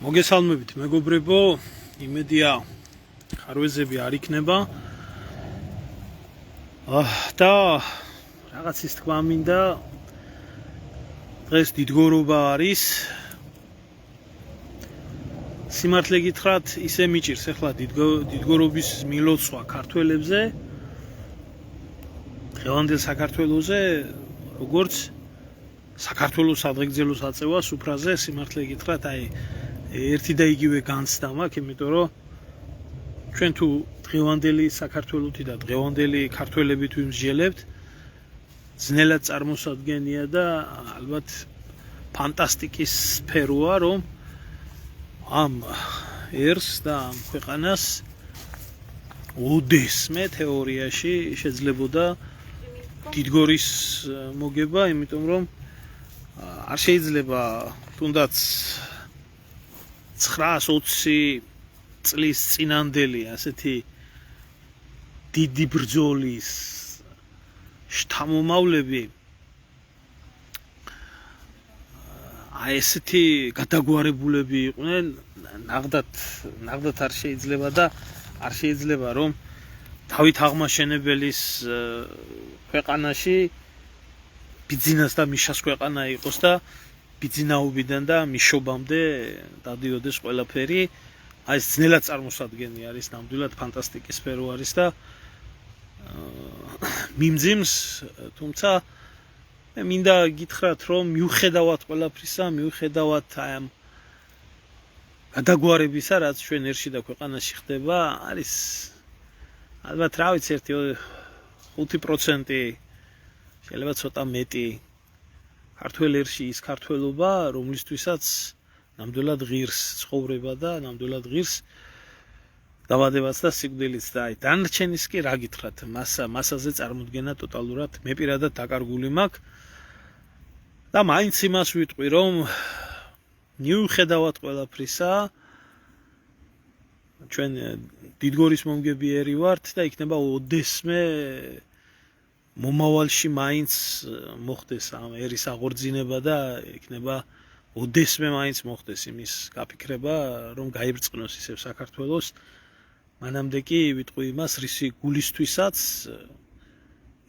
მოგესალმებით მეგობრებო, იმედია ხარვეზები არ იქნება. და რაღაცის თქვა მინდა, დღეს დიდგორობა არის. სიმართლე გითხრათ, ისე მიჭირს ახლა დიდგორობის მილოცვა ქართველებზე. დღევანდელ საქართველოზე, როგორც საქართველოს ადრეგზელოს აწევას უფრაზე, სიმართლე გითხრათ, ერთი და იგივე განცდა მაქვს, იმიტომ რომ ჩვენ თუ დღევანდელი საქართველოთი და დღევანდელი ქართველებით ვიმსჯელებთ, ძნელად წარმოსადგენია და ალბათ ფანტასტიკის სფეროა, რომ ამ ერს და ამ ქვეყანას ოდესმე თეორიაში შეძლებოდა დიდგორის მოგება, იმიტომ რომ არ შეიძლება თუნდაც 920 წლის წინანდელი ასეთი დიდი ბრძოლის შთამომავლები ესეთი გადაგვარებულები იყვნენ, ნაღდათ არ შეიძლება და არ შეიძლება რომ დავით აღმაშენებელის ქვეყანაში ბიძინას და მიშას ქვეყანა იყოს და ბიძინაობიდან და მიშობამდე დადიოდეს ყველაფერი. ეს ძნელად წარმოსადგენი არის, ნამდვილად ფანტასტიკის სფერო არის და მიმძიმს, თუმცა მე მინდა გითხრათ, რომ მიუხედავად ყველაფრისა, მიუხედავად ამ გადაგვარებისა, რაც ჩვენ ერში და ქვეყანაში ხდება, არის ალბათ რა ვიცი, 5% შეიძლება ცოტა მეტი ქართველ ერში ის ქართველობა, რომლისთვისაც ნამდვილად ღირს ცხოვრება და ნამდვილად ღირს დაბადებაც და სიკვდილიც და დანარჩენის კი რა გითხრათ, მასაზე წარმოდგენა ტოტალურად მე პირადად დაკარგული მაქვს და მაინც იმას ვიტყვი, რომ მიუხედავად ყველაფრისა ჩვენ დიდგორის მომგებიერი ვართ და იქნება ოდესმე მომავალში მაინც მოხდეს ამ ერის აღორძინება და იქნება ოდესმე მაინც მოხდეს იმის გაფიქრება, რომ გაიბრწყნოს ისევ საქართველოს. მანამდე კი ვიტყვი იმას, რისი გულისთვისაც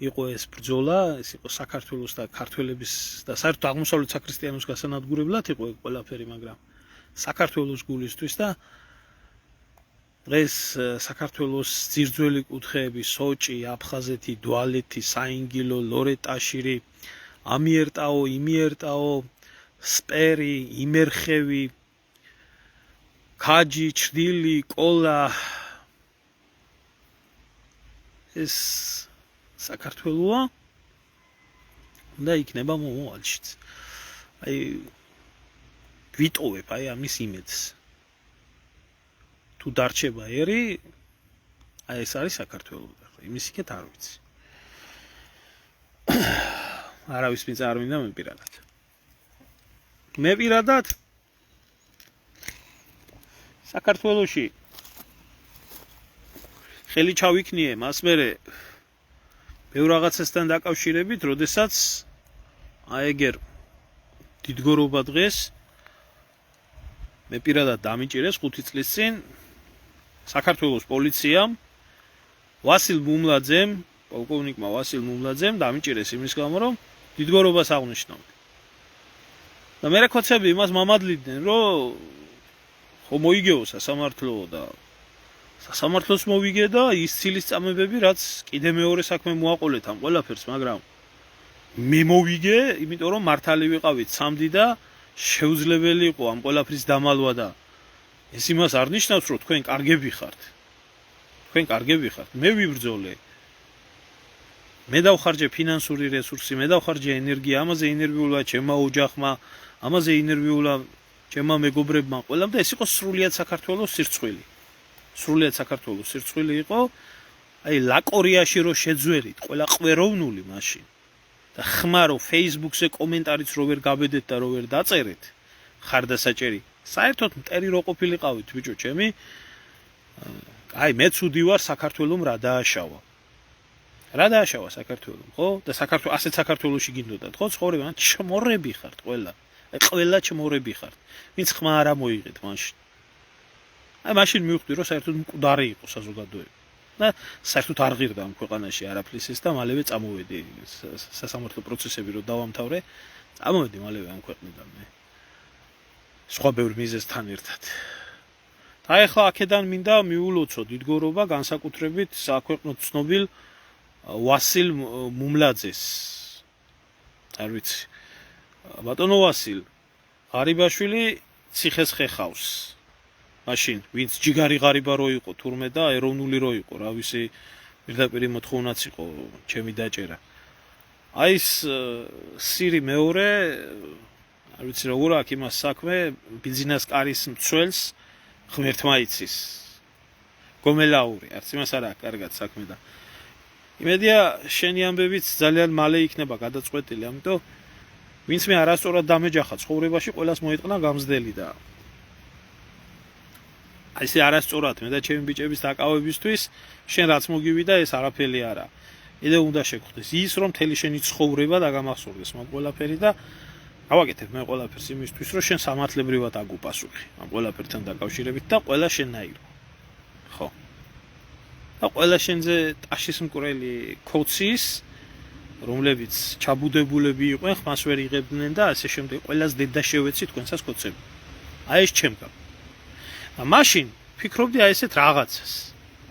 იყო ეს ბრძოლა, ეს იყო საქართველოს და ქართველების და საერთოდ აღმოსავლეთ საქრისტიანოს გასანადგურებლად იყო ყველაფერი, მაგრამ საქართველოს გულისთვის და დღეს საქართველოს ძირძველი კუთხეები, სოჭი, აფხაზეთი, დვალეთი, საინგილო, ლორეტაშირი, ამიერტაო, იმიერტაო, სპერი, იმერხევი, ქაჯი, ჩრდილი, კოლა, ეს საქართველოა და იქნება მომავალშიც. ვიტოვებ ამის იმედს. თუ დარჩება ერი, ეს არის საქართველო. იმის იქეთ არ ვიცი. არავის მიწა არ მინდა მე პირადად. მე პირადად საქართველოში ხელი ჩავიქნიე მას მერე ბევრ რაღაცასთან დაკავშირებით, როდესაც ეგერ დიდგორობა დღეს მე პირადად დამიჭირეს 5 წლის წინ საქართველოს პოლიციამ ვასილ მუმლაძემ, პოლკოვნიკმა ვასილ მუმლაძემ დამიჭირეს იმის გამო, რომ დიდგორობას აღნიშნავდა. და მე რაკოცები იმას მამადლიდნენ, რომ ხო მოიგეო სასამართლო და სასამართლოს მოვიგე და ის ცილის წამებები, რაც კიდე მეორე საქმე მოაყოლეთ ამ ყველაფერს, მაგრამ მე მოვიგე, იმიტომ რომ მართალი ვიყავით სამდი და შეუძლებელი იყო ამ ყველაფრის დამალვა და ეს იმას არ ნიშნავს, რომ თქვენ კარგები ხართ. თქვენ კარგები ხართ. მე ვიბრძოლე. მე დავხარჯე ფინანსური რესურსი, მე დავხარჯე ენერგია, ამაზე ინერვიულა ჩემმა ოჯახმა, ამაზე ინერვიულა ჩემმა მეგობრებმა, ყველამ და ეს იყო სრულიად საქართველოს სირცხვილი. სრულიად საქართველოს სირცხვილი იყო. ლაკორიაში რო შეძვერით, ყველა ყვეროვნული მაშინ. და ხმარო Facebook-ზე კომენტარიც რო ვერ გაბედეთ და რო ვერ დაწერეთ, ხარდასაჭერი. საერთოდ მტერი რო ყოფილიყავით, ბიჭო ჩემი. მეც უდი ვარ საქართველოს რა დააშავა. რა დააშავა საქართველოს, ხო? და ასეთ საქართველოში გინდოდათ, ხო? ცხოვრება, ჩმორები ხართ ყველა. აი ყველა ჩმორები ხართ. ვინც ხმა არ მოიღეთ მაშინ. აი მაშინ მივხვდი რომ საერთოდ მკვდარი იყო საზოგადოება. და საერთოდ არ ღირდა ამ ქვეყანაში არაფრის ეს და მალევე წამოვედი სასამართლო პროცესები რო დავამთავრე, წამოვედი მალევე ამ ქვეყნიდან მე. სხვა ბევრ მიზეზთან ერთად. და ახლა აქედან მინდა მიულოცო დიდგორობა განსაკუთრებით საქვეყნო ცნობილ ვასილ მუმლაძეს. არ ვიცი. ბატონო ვასილ ღარიბაშვილი ციხეს ხეხავს. მაშინ ვინც ჯიგარი ღარიბა რო იყო თურმე და ეროვნული რო იყო, რა ვიცი, პირდაპირ მოთხოვნაც იყო ჩემი დაჭერა. აი ეს სირი მეორე, არ ვიცი როგორ აქ იმას საქმე, ბიზნეს კარის მცველს ღმერთმა იცის. გომელაური, არც იმას არა კარგად საქმე და იმედია შენი ამბებიც ძალიან მალე იქნება გადაწყვეტილი, ამიტომ ვინც მე არასწორად დამეჯახა ცხოვრებაში, ყველას მოიტყნა გამზდელი და აი ეს არასწორად მე და ჩემი ბიჭების დაკავებისთვის შენ რაც მოგივიდა ეს არაფერი არა. იდე უნდა შეგხვდეს ის რომ მთელი შენი ცხოვრება დაგამახსოვრდეს მაგ ყველაფერი და გავაკეთებ მე ყველაფერს იმისთვის რომ შენ სამართლებრივად აგუპასუხი ამ ყველაფერთან დაკავშირებით და ყველა შენნაირო. ხო. და ყველა შენზე ტაშის მკვრელი კოცის რომლებიც ჩაბუდებულები იყვენ, ხმას ვერ იღებდნენ და ასე შემდეგ ყველას დედა შევეცი თქვენსაც კოცები. აი ეს ჩემგა. და მაშინ ფიქრობდი აი ესეთ რაღაცას.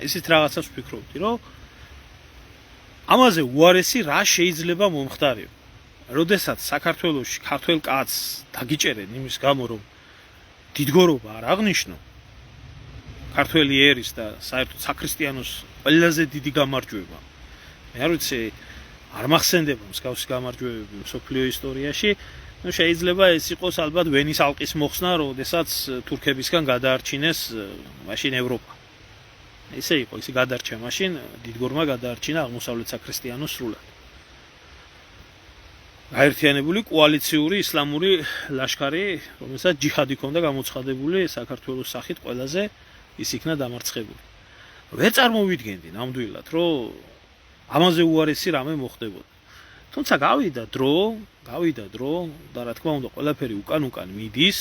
ესეთ რაღაცას ვფიქრობდი, რომ ამაზე უარესი რა შეიძლება მომხდარიყო. როდესაც საქართველოში ქართველ კაცს დაგიჭერენ იმის გამო, რომ დიდგორობა არ აღნიშნო ქართველი ერის და საერთოდ საქრისტიანოს ყველაზე დიდი გამარჯვება. მე არ ვიცი, არ მახსენდება მსგავსი გამარჯვებები მსოფლიო ისტორიაში. Ну შეიძლება ეს იყოს ალბათ ვენის ალყის მოხსნა, როდესაც თურქებისგან გადაარჩინეს მაშინ ევროპა. ესე იყო, ისე გადარჩა მაშინ დიდგორმა გადაარჩინა აღმოსავლეთ საქრისტიანოს სრულად. გაერთიანებული კოალიციური ისლამური ლაშქარი, რომელსაც ჯიჰადი ჰქონდა გამოცხადებული საქართველოს სახით ყველაზე ის იქნა დამარცხებული. ვერ წარმოვიდგენდი ნამდვილად, რომ ამაზე უარესი რამე მოხდებოდა. თუმცა გავიდა დრო და რა თქმა უნდა ყველაფერი უკან მიდის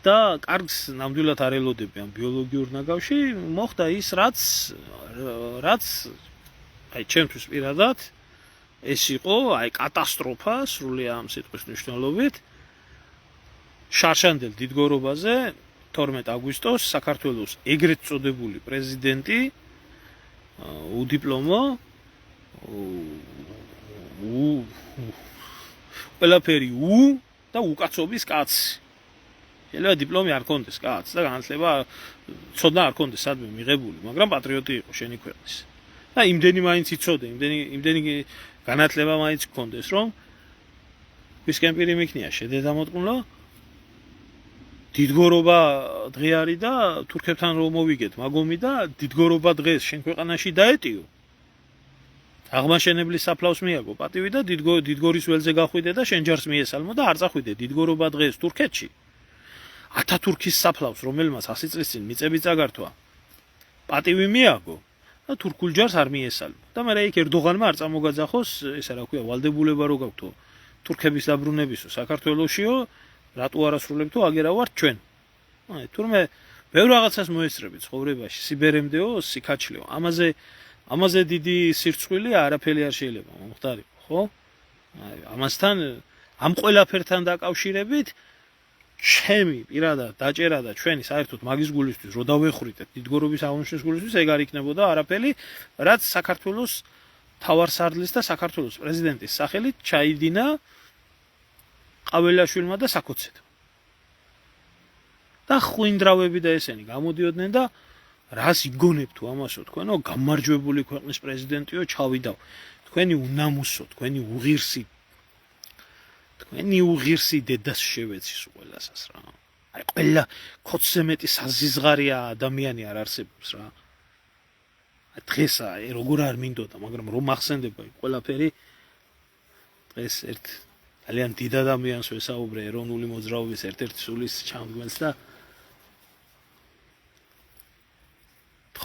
და კარგს ნამდვილად არ ელოდები ამ ბიოლოგიურ ნაგავში მოხდა ის რაც აი ჩემთვის პირადად ეს იყო აი კატასტროფა სრული ამ სიტყვის მნიშვნელობით შარშანდელ დიდგორობაზე 12 აგვისტოს საქართველოს ეგრეთ წოდებული პრეზიდენტი უდიპლომო ყველაფერი და უკაცობის კაცი. შეიძლება დიპლომი არ ქონდეს კაცს და განათლება ცოდნა არ ქონდეს სადმე მიღებული, მაგრამ პატრიოტი იყო შენი ქვეყნის. და იმდენი მაინც იცოდე, იმდენი განათლება მაინც ქონდეს, რომ ვისკენ პირი მიქნია შედედამოწყმლო დიდგორობა დღე არის და თურქებთან რომ მოვიგეთ მაგომი და დიდგორობა დღეს შენ ქვეყანაში დაეტიო. აღმაშენებლის საფლავს მიაგო პატივი და დიდგორის ველზე გახვიდე და შენ ჯარს მიესალმო და არ წახვიდე დიდგორობა დღეს თურქეთში. ათათურქის საფლავს რომელმაც 100 წლის წინ მიწები წაგართვა. პატივი მიაგო და თურქულ ჯარს არ მიესალმო. და მე იქ ერდოღანმა არ წამოგაძახოს, ესა რა ქვია, ვალდებულება რო გაქვთო თურქების დაბრუნებისო საქართველოსიო, რატო არასრულებთო აგერავართ ჩვენ. აი თურმე ბევრ რაღაცას მოესწრები ცხოვრებაში, სიბერემდეო, სიკაჩლეო. ამაზე დიდი სირცხვილი არაფერი არ შეიძლება მომხდარიყო, ხო? აი ამასთან ამ ყველაფერთან დაკავშირებით ჩემი პირადად დაჭერა და ჩვენი საერთოდ მაგის გულისთვის რო დავეხვრიტეთ დიდგორობის აღნიშნვის გულისთვის ეგ არ იქნებოდა არაფერი, რაც საქართველოს თავარსარდლის და საქართველოს პრეზიდენტის სახელით ჩაიდინა ყაველაშვილმა და საკოცედმა. და ხვინდრავები და ესენი გამოდიოდნენ და რას იგონებ თუ ამასო თქვენო გამარჯვებული ქვეყნის პრეზიდენტიო ჩავიდა თქვენი უნამუსო თქვენი უღირსი დედას შევეცის ყველასას რა აი ყველა ქოცზე მეტი საზიზღარია ადამიანი არ არსებობს რა დღეს აი როგორ არ მინდოდა მაგრამ რომ ახსენდება ყველაფერი დღეს ერთ ძალიან დიდ ადამიანს ვესაუბრე ეროვნული მოძრაობის ერთ-ერთი სულის ჩამდგმელს და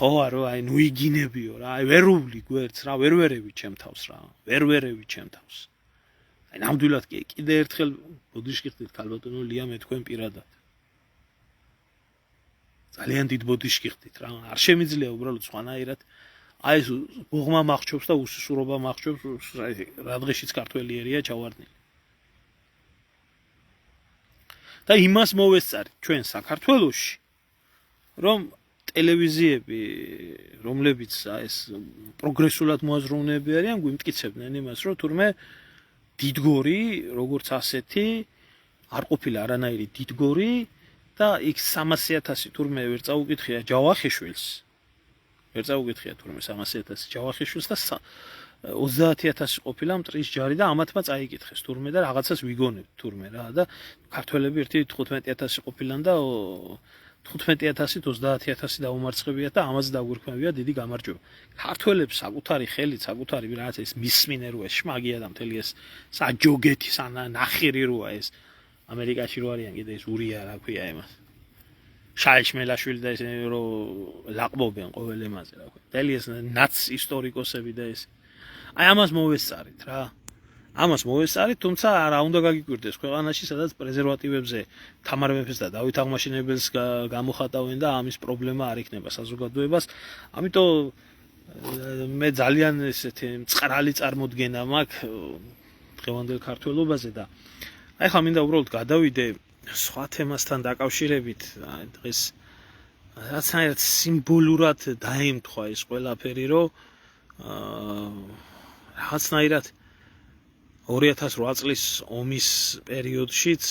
ხო არო აი ნუ იგინებიო რა აი ვერული გვერდს რა ვერ ვერევი ჩემ თავს რა ვერ ვერევი ჩემ თავს აი ნამდვილად კიდე ერთხელ ბოდიშკიხდით ქალბატონო ლია მე თქვენ პირადად ძალიან დიდ ბოდიშკიხდით რა არ შემიძლია უბრალოდ სხვანაირად აი ეს ბოღმა მახჩობს და უსისურობა მახჩობს რა დღეშიც ქართველიერია ჩავარდნილი და იმას მოვესწარით ჩვენ საქართველოში რომ ტელევიზიები რომლებიც ეს პროგრესულად მოაზროვნეები არიან გვიმტკიცებდნენ იმას რომ თურმე დიდგორი როგორც ასეთი არ ყოფილა არანაირი დიდგორი და იქ 300,000 თურმე ვერ წაუკითხია ჯავახიშვილს ვერ წაუკითხია თურმე 300,000 ჯავახიშვილს და 30,000 ყოფილა მტრის ჯარი და ამათმა წაიკითხეს თურმე და რაღაცას ვიგონებთ თურმე რა და ქართველები ერთი 15,000 ყოფილან და 15,000-ით 30,000 დაუმარცხებიათ და ამაზე დაგვირქმევია დიდი გამარჯვება. ქართველებს საკუთარი ხელით, საკუთარი რაღაც ეს მისმინე როა ეს შმაგია და მთელი ეს საჯოგეთი, ნახირი როა ეს ამერიკაში რო არიან კიდე ეს ურია რა ქვია იმას. შაიჩმელაშვილი და ეს რო ლაყბობენ ყოველ ემაზე რა ქვია. მთელი ეს ნაც ისტორიკოსები და ეს აი ამას მოვესწარით რა. ამას მოვესწარით, თუმცა რა უნდა გაგიკვირდეს ქვეყანაში, სადაც პრეზერვატივებზე თამარ მეფეს და დავით აღმაშენებელს გამოხატავენ და ამის პრობლემა არ იქნება საზოგადოებას. ამიტომ მე ძალიან ესეთი მწყრალი წარმოდგენა მაქვს დღევანდელ ქართველობაზე და აი ხა მინდა უბრალოდ გადავიდე სხვა თემასთან დაკავშირებით, დღეს რაღაცნაირად სიმბოლურად დაემთხვა ეს ყველაფერი, რომ რაღაცნაირად 2008 წლის ომის პერიოდშიც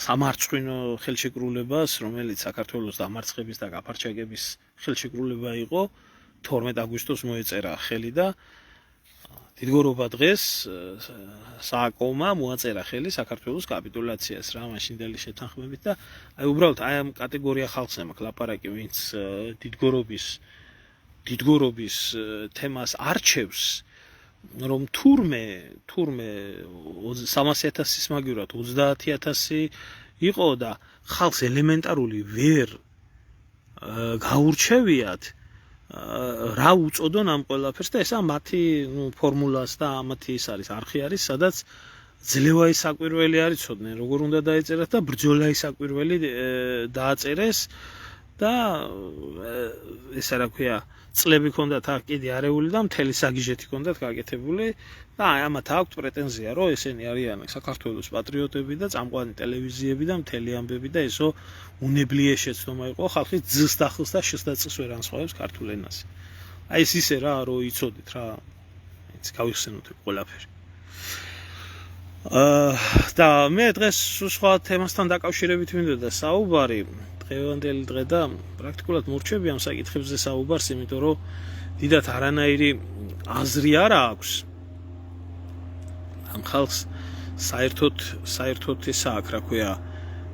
სამარცხვინო ხელშეკრულებას, რომელიც საქართველოს დამარცხების და გაფარჩაგების ხელშეკრულება იყო, 12 აგვისტოს მოეწერა ხელი და დიდგორობა დღეს სააკომა მოაწერა ხელი საქართველოს კაპიტულაციას რა მაშინდელი შეთანხმებით და აი უბრალოდ აი ამ კატეგორია ხალხს ემაქვს ლაპარაკი, ვინც დიდგორობის თემას არჩევს რომ თურმე 300,000-ის მაგივრად 30,000 იყო და ხალხს ელემენტარული ვერ გაურჩევიათ რა უწოდონ ამ ყველაფერს და ესა მათი ფორმულას და ამათი ის არის არხი არის სადაც ძლევაის საკვირველი არ იცოდნენ როგორ უნდა დაეწერათ და ბრძოლაის საკვირველი დააწერეს და ესა რა ქვია წლები ქონდათ აქ კიდე არეული და მთელი საგიჟეთი ქონდათ გაკეთებული და აი ამათ აქვთ პრეტენზია რომ ესენი არიან საქართველოს პატრიოტები და წამყვანი ტელევიზიები და მთელი ამბები და ესო უნებლიე შეცდომა იყო ხალხი ძს დახილს და შს დაწყს ვერ ანსხვავებს ქართულ ენაზე აი ეს ისე რა რომ იცოდით რა ეს გავიხსენოთ ყველაფერი და მე დღეს სხვა თემასთან დაკავშირებით მინდოდა საუბარი დღევანდელი დღე და პრაქტიკულად მორჩები ამ საკითხებზე საუბარს, იმიტომ რომ დიდათ არანაირი აზრი არ აქვს. ამ ხალხს საერთოდ ისა აქ რა ქვია,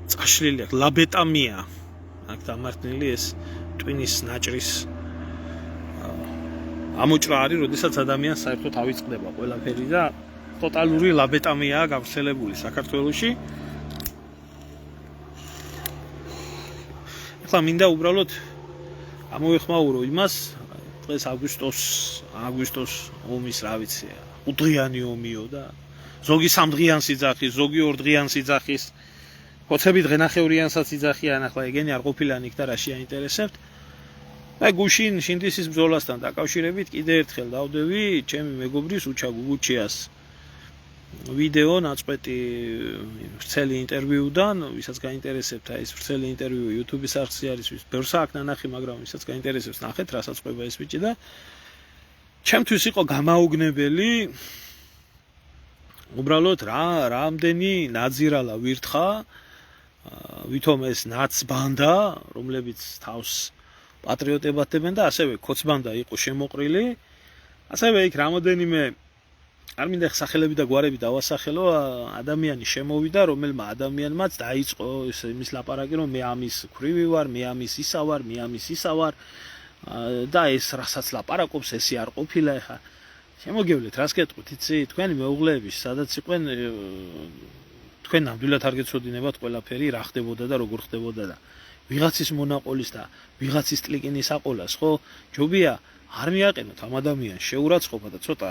წაშლილი აქვს ლაბეტამია. აქ დამართნილი ეს ტვინის ნაჭრის ამოჭრა არის, როდესაც ადამიანს საერთოდ ავიწყდება ყველაფერი და ტოტალური ლაბეტამიაა გავრცელებული საქართველოში. ახლა მინდა უბრალოდ ამოვეხმაურო იმას, დღეს აგვისტოს ომის რა ვიცი, 5დღიანი ომიო და ზოგი 3 დღიანს იძახის, ზოგი 2 დღიანს იძახის. ხოცები დღენახევრიანსაც იძახიან, ახლა ეგენი არ ყოფილან იქ და რა შეაინტერესებთ. და გუშინ შინდისის ბრძოლასთან დაკავშირებით კიდე ერთხელ დავდევი ჩემი მეგობრის უჩა გუგუჩიას ვიდეო ნაწყვეტი ვრცელი ინტერვიუდან, ვისაც გაინტერესებთ ეს ვრცელი ინტერვიუ YouTube-ის არხზე არის, ბევრს აქვს ნანახი, მაგრამ ვისაც გაინტერესებს ნახეთ, რა საწყობა ეს ბიჭი და ჩემთვის იყო გამაოგნებელი უბრალოდ რამდენი ნაძირალა ვირთხა ვითომ ეს ნაცბანდა, რომლებიც თავს პატრიოტებადებენ და ასევე ქოცბანდა იყო შემოყრილი, ასევე იქ რამოდენიმე არ მინდა სახელები და გვარები დავასახელო, ადამიანი შემოვიდა, რომელმა ადამიანმაც დაიწყო იმის ლაპარაკი, რომ მე ამის ქვრივი ვარ, მე ამის ისა ვარ, მე ამის ისა ვარ და ეს რასაც ლაპარაკობს, ესე არ ყოფილა ეხა. შემოგევლეთ, რას გეტყვით, იცი, თქვენი მეუღლეები, სადაც იყვენ, თქვენ ნამდვილად არ გეცოდინებათ ყველაფერი, რა ხდებოდა და როგორ ხდებოდა და ვიღაცის მონაყოლის და ვიღაცის ტლიკინის აყოლას, ხო? ჯობია არ მიაყენოთ ამ ადამიანს შეურაცხყოფა და ცოტა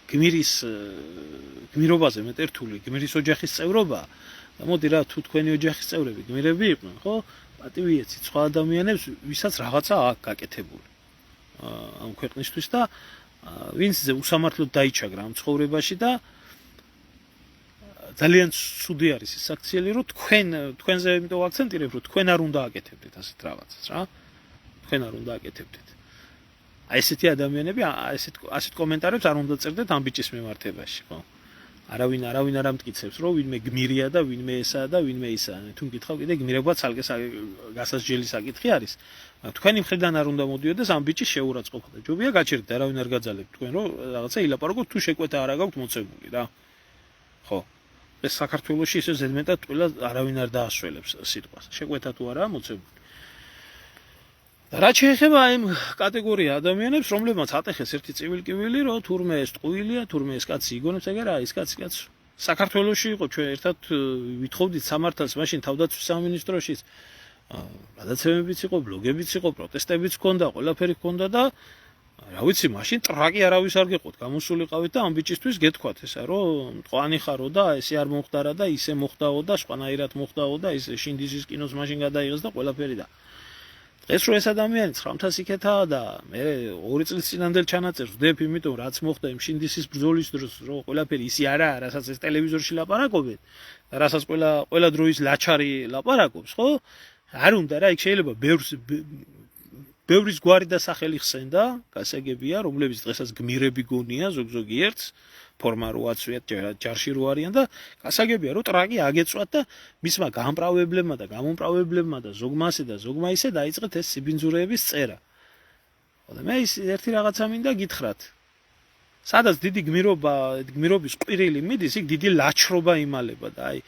გმირობაზე მეტერთული გმირის ოჯახის წევრობა და მოდი რა თუ თქვენი ოჯახის წევრები გმირები იყვნენ, ხო? პატივი ეცით სხვა ადამიანებს, ვისაც რაღაცა აქვს გაკეთებული ამ ქვეყნისთვის და ვინც უსამართლოდ დაიჩაგრა ამ ცხოვრებაში და ძალიან ცუდი არის ეს აქციელი, რომ თქვენზე იმიტომ აქცენტირებ, რომ თქვენ არ უნდა აკეთებდეთ ასეთ რაღაცას, რა. თქვენ არ უნდა აკეთებდეთ. აი ესეთი ადამიანები ასეთ კომენტარებს არ უნდა წერდეთ ამ ბიჭის მიმართებაში, ხო? არავინ არ ამტკიცებს, რომ ვინმე გმირია და ვინმე ესაა და ვინმე ისაა. თუ მკითხავ კიდე გმირობა ცალკე გასასჯელი საკითხი არის. თქვენი მხრიდან არ უნდა მოდიოდეს ამ ბიჭის შეურაცხყოფა და ჯობია გაჩერდეთ, არავინ არ გაძალებთ თქვენ, რომ რაღაცა ილაპარაკოთ, თუ შეკვეთა არ გაქვთ მოცემული, რა. ხო. ეს საქართველოში ისე ზედმეტად ყველა არავინ არ დაასრულებს სიტყვას. შეკვეთა თუ არაა მოცემული. რაც შეეხება იმ კატეგორია ადამიანებს, რომლებმაც ატეხეს ერთი ცივილკივილი, რომ თურმე ეს ტყუილია, თურმე ეს კაცი იგონებს, ეგ არა, ის კაცი საქართველოში იყო, ჩვენ ერთად ვითხოვდით სამართალს, მაშინ თავდაცვის სამინისტროშიც გადაცემებიც იყო, ბლოგებიც იყო, პროტესტებიც ჰქონდა, ყველაფერი ჰქონდა და რა ვიცი, მაშინ ტრაკი არავის არ გეყოთ, გამოსულიყავით და ამ ბიჭისთვის გეთქვათ ესა, რომ მტყვანი ხარო და ესე არ მოხდარა და ისე მოხდაო და სხვანაირად მოხდაო და ის შინდისის კინოს მაშინ გადაიღეს და ყველაფერი და ეს რო ეს ადამიანი 900 იქეთაა და მე 2 წლის წინანდელ ჩანაწერს ვდებ, იმიტომ რაც მოხდა იმ შინდისის ბრძოლის დროს, რომ ყველაფერი ისი არა, რასაც ეს ტელევიზორში ლაპარაკობენ და რასაც ყველა დროის ლაჩარი ლაპარაკობს, ხო? არ უნდა რა, იქ შეიძლება ბევრის გვარი და სახელი ხსენდა, გასაგებია, რომლებიც დღესაც გმირები გონია ზოგ-ზოგი ერთს, ფორმა რო აცვიათ, ჯარში რო არიან და გასაგებია, რომ ტრაკი აგეწვათ და მისმა გამპრავებლებმა და გამომპრავებლებმა და ზოგმა ასე და ზოგმა ისე დაიწყეთ ეს სიბინძურეების წერა. და მე ის ერთი რაღაცა მინდა გითხრათ. სადაც დიდი გმირობის ყვირილი მიდის, იქ დიდი ლაჩრობა იმალება და აი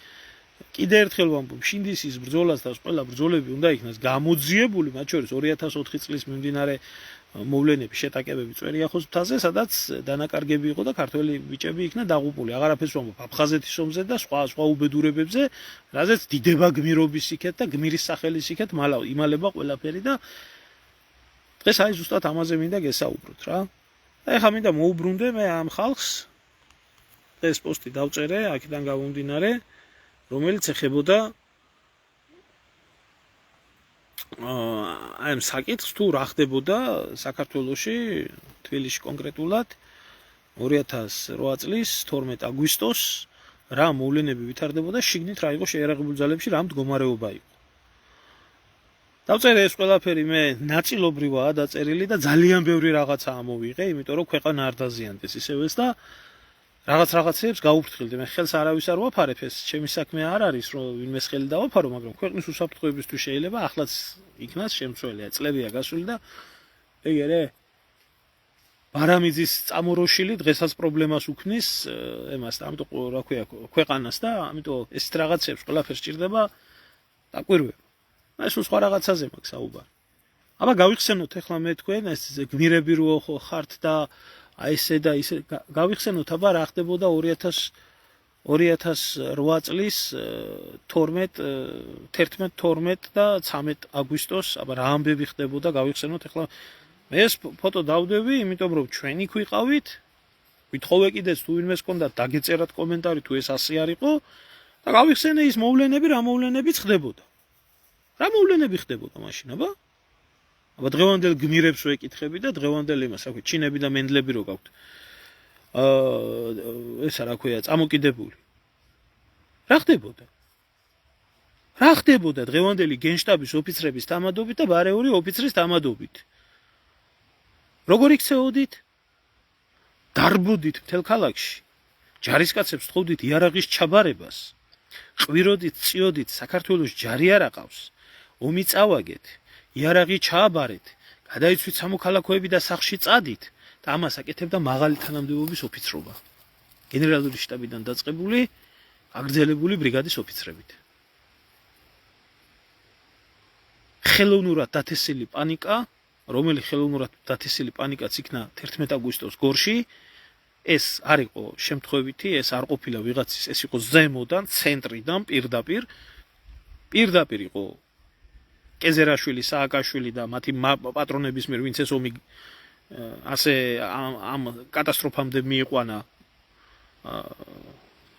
კიდე ერთხელ ვამბობ, შინდისის ბრძოლას და ყველა ბრძოლები უნდა იქნას გამოძიებული, მათ შორის 2004 წლის მიმდინარე მოვლენები, შეტაკებები წვერიახოს მთაზე, სადაც დანაკარგები იყო და ქართველი ბიჭები იქნა დაღუპული. აღარაფერს ვამბობ აფხაზეთის ომზე და სხვა უბედურებებზე, რაზეც დიდება გმირობის იქეთ და გმირის სახელის იქეთ იმალება ყველაფერი და დღეს აი ზუსტად ამაზე მინდა გესაუბროთ რა. და ეხლა მინდა მოუბრუნდე მე ამ ხალხს. ეს პოსტი დავწერე აქედან გამომდინარე, რომელიც ეხებოდა აი ამ საკითხს თუ რა ხდებოდა საქართველოში, თბილისში კონკრეტულად 2008 წლის 12 აგვისტოს რა მოვლენები ვითარდებოდა, შიგნით რა იყო შეიარაღებულ ძალებში, რა მდგომარეობა იყო. დავწერე ეს ყველაფერი მე ნაწილობრივაა დაწერილი და ძალიან ბევრი რაღაცა ამოვიღე, იმიტომ რომ ქვეყანა არ დაზიანდეს ისევ ეს და რაღაცებს გაუფრთხილდი. მე ხელს არავის არ ვაფარებ, ეს ჩემი საქმე არ არის, რომ ვინმეს ხელი დავაფარო, მაგრამ ქვეყნის უსაფრთხოებისთვის შეიძლება ახლაც იქნას შემცველია, წლებია გასული და ეგერე ბარამიძის წამოროშილი დღესაც პრობლემას უქმნის ემას და ამიტომ რა ქვია ქვეყანას და ამიტომ ეს რაღაცებს ყველაფერს ჭირდება დაკვირვება. ეს სხვა რაღაცაზე მაქვს საუბარი. აბა გავიხსენოთ ახლა მე თქვენ ეს გმირები რო ხართ და აი ესე და ისე გავიხსენოთ აბა რა ხდებოდა 2008 წლის 11 და 13 აგვისტოს აბა რა ამბები ხდებოდა გავიხსენოთ ახლა მე ეს ფოტო დავდევი იმიტომ რომ ჩვენ იქ ვიყავით ვითხოვე კიდეც თუ ვინმეს ჰქონდა დაგეწერათ კომენტარი თუ ეს ასე არ იყო და გავიხსენე ის მოვლენები რა მოვლენებიც ხდებოდა რა მოვლენები ხდებოდა მაშინ აბა დღევანდელ გმირებს ვეკითხები და დღევანდელ იმას, რა ქვია, ჩინები და მენდლები რო გაქვთ. ესა რა ქვია, წამოკიდებული. რა ხდებოდა? რა ხდებოდა დღევანდელი გენშტაბის ოფიცრების თამადობით და ბარეული ოფიცრის თამადობით? როგორ იქცეოდით? დარბოდით მთელ ქალაქში. ჯარისკაცებს თხოვდით იარაღის ჩაბარებას. ყვიროდით, წიოდით, საქართველოს ჯარი არ აყავს. ომი წავაგეთ. იარაღი ჩააბარეთ, გადაიცვით სამოქალაქოები და სახლში წადით და ამას აკეთებდა მაღალი თანამდებობის ოფიცრობა. გენერალური შტაბიდან დაწყებული, აგრძელებული ბრიგადის ოფიცრებით. ხელოვნურად დათესილი პანიკა, რომელიც ხელოვნურად დათესილი პანიკაც იქნა 11 აგვისტოს გორში, ეს არ იყო შემთხვევითი, ეს არ ყოფილა ვიღაცის, ეს იყო ზემოდან, ცენტრიდან, პირდაპირ იყო კეზერაშვილი, სააკაშვილი და მათი პატრონების მიერ, ვინც ეს ომი ასე ამ კატასტროფამდე მიიყვანა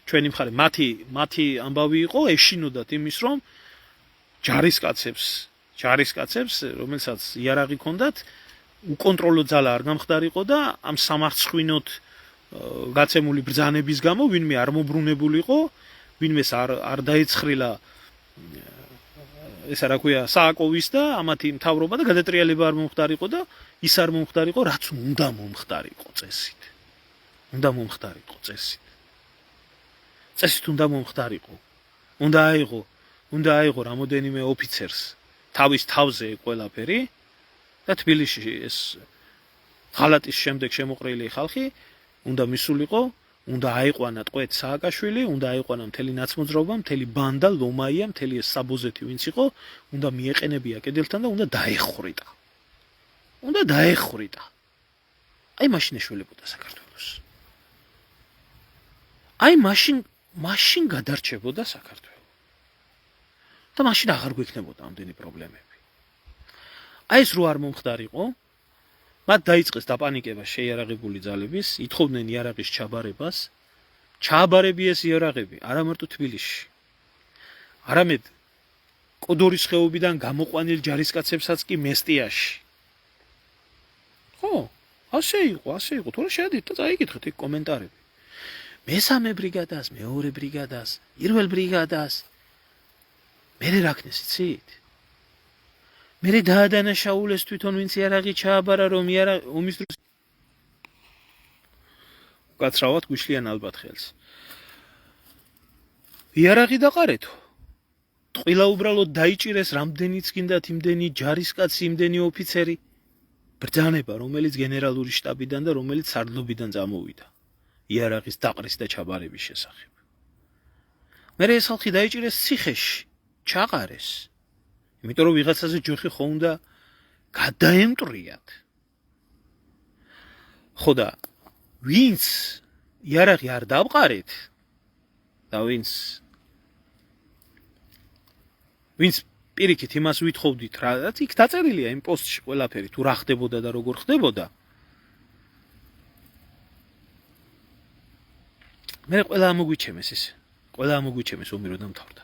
ჩვენი მხარე მათი ამბავი იყო ეშინოდათ იმის რომ ჯარისკაცებს რომელსაც იარაღი ჰქონდათ უკონტროლო ძალა არ გამხდარიყო და ამ სამარცხვინოთ გაცემული ბრძანების გამო ვინმე არ მობრუნებულიყო ვინმეს არ დაეცხრილა ეს რა ქვია სააკოვის და ამათი მთავრობა და გადატრიალება არ მომხდარიყო და ის არ მომხდარიყო რაც უნდა მომხდარიყო წესით უნდა მომხდარიყო უნდა აიღო რამოდენიმე ოფიცერს თავის თავზე ყველაფერი და თბილისში ეს ღალატის შემდეგ შემოყრილი ხალხი უნდა მისულიყო უნდა აიყვანა ტყვედ სააკაშვილი უნდა აიყვანა მთელი ნაცმოძრაობა მთელი ბანდა ლომაია მთელი ეს საბოზეთი ვინც იყო უნდა მიეყენებია კედელთან და უნდა დაეხრიტა აი მაშინ ეშველებოდა საქართველოს აი მაშინ გადარჩებოდა საქართველო და მაშინ აღარ გვექნებოდა ამდენი პრობლემები აი ეს რო არ მომხდარიყო მათ დაიწყეს დაპანიკება შეიარაღებული ძალების, ითხოვდნენ იარაღის ჩაბარებას, ჩააბარებიეს იარაღები, არა მარტო თბილისში. არამედ კოდორის ხეობიდან გამოყვანილ ჯარისკაცებსაც კი მესტიაში. ხო, ასე იყო, თორე შეედით და წაიკითხეთ იქ კომენტარები. მესამე ბრიგადას, მეორე ბრიგადას, პირველ ბრიგადას მერე რაქნეს იცით? მერე დაადანაშაულეს თვითონ ვინც იარაღი ჩააბარა რომ ომის დროს უკაცრავად გუშლიან ალბათ ხელს იარაღი დაყარეთო ტყილა უბრალოდ დაიჭირეს რამდენიც გინდათ იმდენი ჯარისკაცი იმდენი ოფიცერი ბრძანება რომელიც გენერალური შტაბიდან და რომელიც სარდლობიდან წამოვიდა იარაღის დაყრის და ჩაბარების შესახებ მერე ეს ხალხი დაიჭირეს ციხეში ჩაყარეს იმიტომ რომ ვიღაცაზე ჯოხი ხო უნდა გადაემტრიათ. ხო და ვინც იარაღი არ დავყარეთ და ვინც პირიქით იმას ვითხოვდით რაც იქ დაწერილია იმ პოსტში ყველაფერი თუ რა ხდებოდა და როგორ ხდებოდა მე ყველა ამოგვიჩემეს ომი რო დამთავრდა